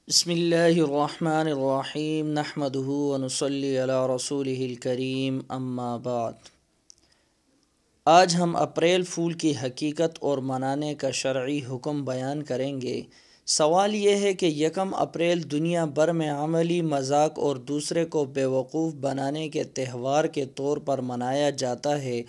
بسم اللہ الرحمن الرحیم نحمدہ ونصلی علی رسولہ الکریم اما بعد۔ آج ہم اپریل فول کی حقیقت اور منانے کا شرعی حکم بیان کریں گے۔ سوال یہ ہے کہ یکم اپریل دنیا بھر میں عملی مذاق اور دوسرے کو بیوقوف بنانے کے تہوار کے طور پر منایا جاتا ہے۔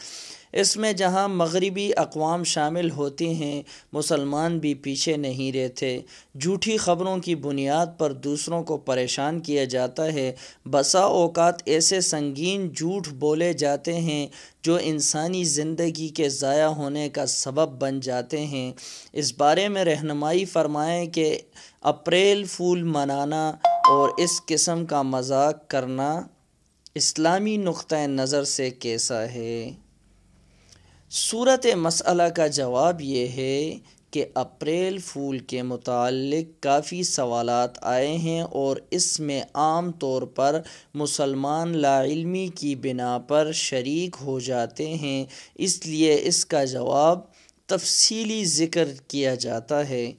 اس میں جہاں مغربی اقوام شامل ہوتی ہیں، مسلمان بھی پیچھے نہیں رہتے۔ جھوٹی خبروں کی بنیاد پر دوسروں کو پریشان کیا جاتا ہے۔ بسا اوقات ایسے سنگین جھوٹ بولے جاتے ہیں جو انسانی زندگی کے ضائع ہونے کا سبب بن جاتے ہیں۔ اس بارے میں رہنمائی فرمائیں کہ اپریل فول منانا اور اس قسم کا مذاق کرنا اسلامی نقطہ نظر سے کیسا ہے؟ صورت مسئلہ کا جواب یہ ہے کہ اپریل فول کے متعلق کافی سوالات آئے ہیں اور اس میں عام طور پر مسلمان لاعلمی کی بنا پر شریک ہو جاتے ہیں، اس لیے اس کا جواب تفصیلی ذکر کیا جاتا ہے۔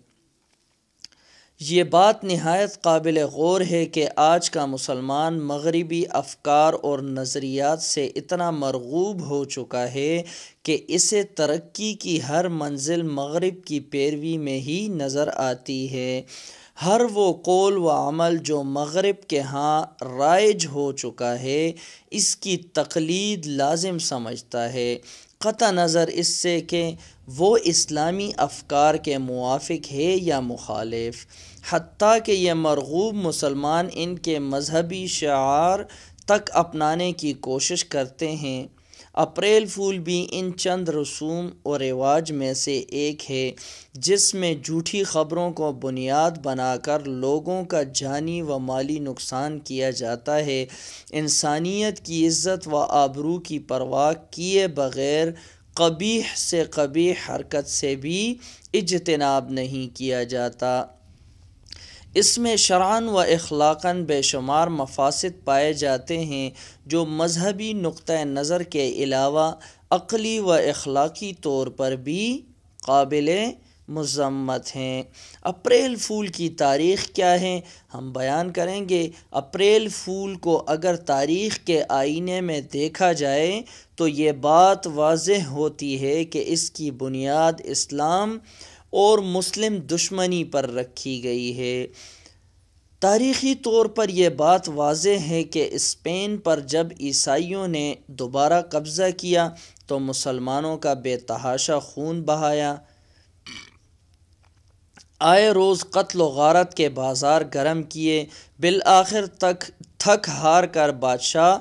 یہ بات نہایت قابل غور ہے کہ آج کا مسلمان مغربی افکار اور نظریات سے اتنا مرغوب ہو چکا ہے کہ اسے ترقی کی ہر منزل مغرب کی پیروی میں ہی نظر آتی ہے۔ ہر وہ قول و عمل جو مغرب کے ہاں رائج ہو چکا ہے، اس کی تقلید لازم سمجھتا ہے، قطع نظر اس سے کہ وہ اسلامی افکار کے موافق ہے یا مخالف۔ حتیٰ کہ یہ مرغوب مسلمان ان کے مذہبی شعار تک اپنانے کی کوشش کرتے ہیں۔ اپریل فول بھی ان چند رسوم و رواج میں سے ایک ہے جس میں جھوٹی خبروں کو بنیاد بنا کر لوگوں کا جانی و مالی نقصان کیا جاتا ہے۔ انسانیت کی عزت و آبرو کی پرواہ کیے بغیر قبیح سے قبیح حرکت سے بھی اجتناب نہیں کیا جاتا۔ اس میں شرعاً و اخلاقاً بے شمار مفاسد پائے جاتے ہیں جو مذہبی نقطہ نظر کے علاوہ عقلی و اخلاقی طور پر بھی قابل مذمت ہیں۔ اپریل فول کی تاریخ کیا ہے، ہم بیان کریں گے۔ اپریل فول کو اگر تاریخ کے آئینے میں دیکھا جائے تو یہ بات واضح ہوتی ہے کہ اس کی بنیاد اسلام اور مسلم دشمنی پر رکھی گئی ہے۔ تاریخی طور پر یہ بات واضح ہے کہ اسپین پر جب عیسائیوں نے دوبارہ قبضہ کیا تو مسلمانوں کا بے تحاشا خون بہایا، آئے روز قتل و غارت کے بازار گرم کیے، بالآخر تھک ہار کر بادشاہ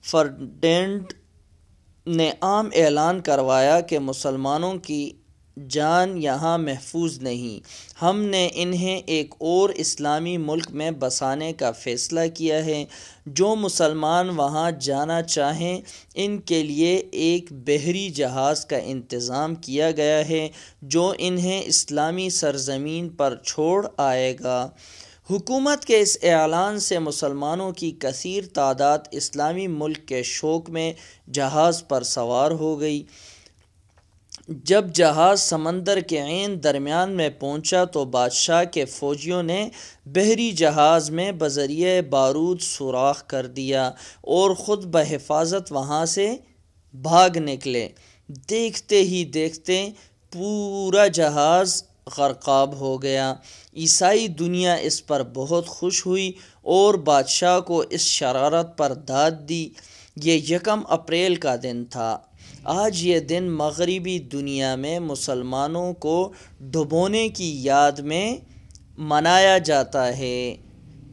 فرڈینڈ نے عام اعلان کروایا کہ مسلمانوں کی جان یہاں محفوظ نہیں، ہم نے انہیں ایک اور اسلامی ملک میں بسانے کا فیصلہ کیا ہے۔ جو مسلمان وہاں جانا چاہیں ان کے لیے ایک بحری جہاز کا انتظام کیا گیا ہے جو انہیں اسلامی سرزمین پر چھوڑ آئے گا۔ حکومت کے اس اعلان سے مسلمانوں کی کثیر تعداد اسلامی ملک کے شوق میں جہاز پر سوار ہو گئی۔ جب جہاز سمندر کے عین درمیان میں پہنچا تو بادشاہ کے فوجیوں نے بحری جہاز میں بذریعہ بارود سوراخ کر دیا اور خود بحفاظت وہاں سے بھاگ نکلے۔ دیکھتے ہی دیکھتے پورا جہاز غرقاب ہو گیا۔ عیسائی دنیا اس پر بہت خوش ہوئی اور بادشاہ کو اس شرارت پر داد دی۔ یہ یکم اپریل کا دن تھا۔ آج یہ دن مغربی دنیا میں مسلمانوں کو ڈبونے کی یاد میں منایا جاتا ہے۔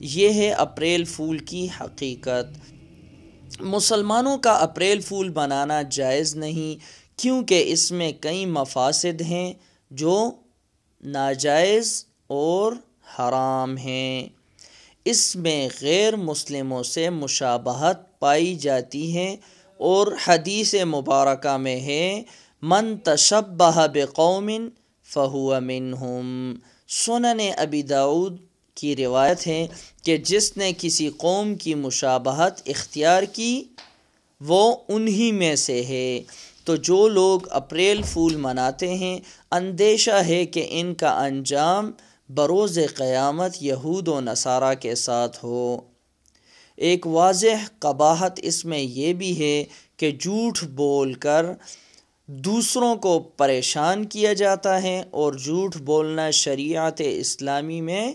یہ ہے اپریل فول کی حقیقت۔ مسلمانوں کا اپریل فول منانا جائز نہیں کیونکہ اس میں کئی مفاسد ہیں جو ناجائز اور حرام ہیں۔ اس میں غیر مسلموں سے مشابہت پائی جاتی ہے اور حدیث مبارکہ میں ہے من تشبہ بقوم فہو منہم۔ سنن ابی داؤد کی روایت ہے کہ جس نے کسی قوم کی مشابہت اختیار کی وہ انہی میں سے ہے۔ تو جو لوگ اپریل فول مناتے ہیں اندیشہ ہے کہ ان کا انجام بروز قیامت یہود و نصارہ کے ساتھ ہو۔ ایک واضح قباحت اس میں یہ بھی ہے کہ جھوٹ بول کر دوسروں کو پریشان کیا جاتا ہے، اور جھوٹ بولنا شریعت اسلامی میں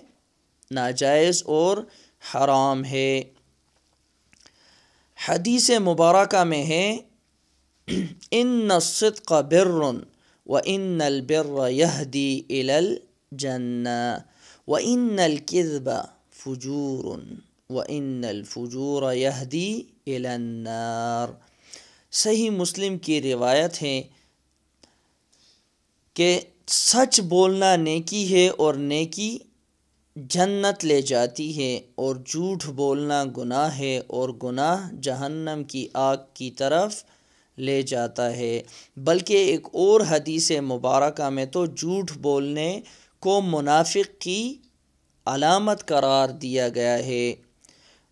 ناجائز اور حرام ہے۔ حدیث مبارکہ میں ہے ان الصدق بر وان البر یہدی الی الجنہ وان الکذب فجور وان الفجور یہدی الی النار۔ صحیح مسلم کی روایت ہے کہ سچ بولنا نیکی ہے اور نیکی جنت لے جاتی ہے، اور جھوٹ بولنا گناہ ہے اور گناہ جہنم کی آگ کی طرف لے جاتا ہے۔ بلکہ ایک اور حدیث مبارکہ میں تو جھوٹ بولنے کو منافق کی علامت قرار دیا گیا ہے۔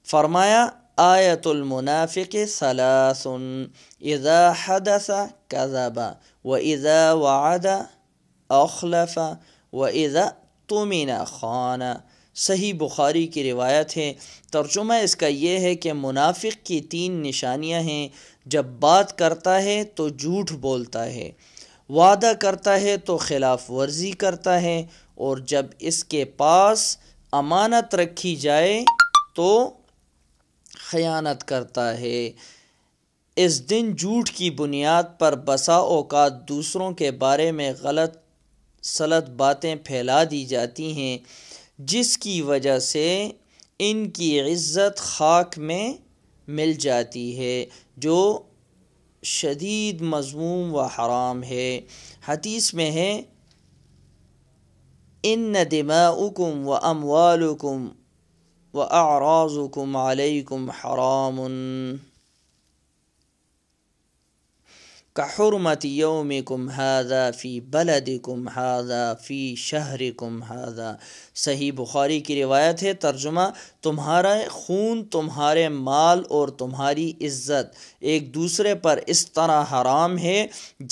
فرمایا آیت المنافق ثلاث اذا حدث کذب واذا وعد اخلف واذا اؤتمن خان۔ صحیح بخاری کی روایت ہے۔ ترجمہ اس کا یہ ہے کہ منافق کی 3 نشانیاں ہیں۔ جب بات کرتا ہے تو جھوٹ بولتا ہے، وعدہ کرتا ہے تو خلاف ورزی کرتا ہے، اور جب اس کے پاس امانت رکھی جائے تو خیانت کرتا ہے۔ اس دن جھوٹ کی بنیاد پر بسا اوقات دوسروں کے بارے میں غلط سلط باتیں پھیلا دی جاتی ہیں، جس کی وجہ سے ان کی عزت خاک میں مل جاتی ہے، جو شدید مذموم و حرام ہے۔ حدیث میں ہے ان دماءکم و اموالکم و اعراضکم علیکم حرام كحرمة يومكم هذا في بلدكم هذا في شهركم هذا۔ صحیح بخاری کی روایت ہے۔ ترجمہ تمہارا خون، تمہارے مال اور تمہاری عزت ایک دوسرے پر اس طرح حرام ہے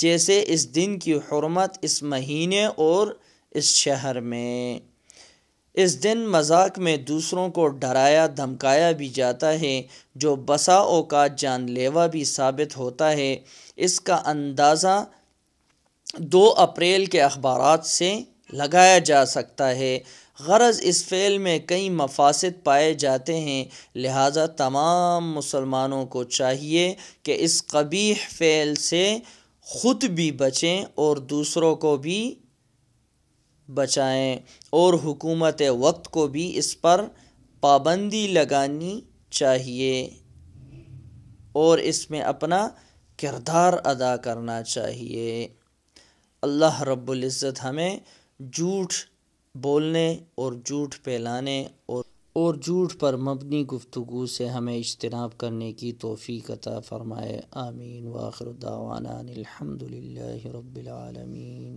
جیسے اس دن کی حرمت اس مہینے اور اس شہر میں۔ اس دن مذاق میں دوسروں کو ڈرایا دھمکایا بھی جاتا ہے، جو بسا اوقات جان لیوا بھی ثابت ہوتا ہے۔ اس کا اندازہ 2 اپریل کے اخبارات سے لگایا جا سکتا ہے۔ غرض اس فعل میں کئی مفاسد پائے جاتے ہیں، لہٰذا تمام مسلمانوں کو چاہیے کہ اس قبیح فعل سے خود بھی بچیں اور دوسروں کو بھی بچائیں، اور حکومت وقت کو بھی اس پر پابندی لگانی چاہیے اور اس میں اپنا کردار ادا کرنا چاہیے۔ اللہ رب العزت ہمیں جھوٹ بولنے اور جھوٹ پھیلانے اور جھوٹ پر مبنی گفتگو سے ہمیں اجتناب کرنے کی توفیق عطا فرمائے۔ آمین۔ وآخر دعوانا الحمد للہ رب العالمین۔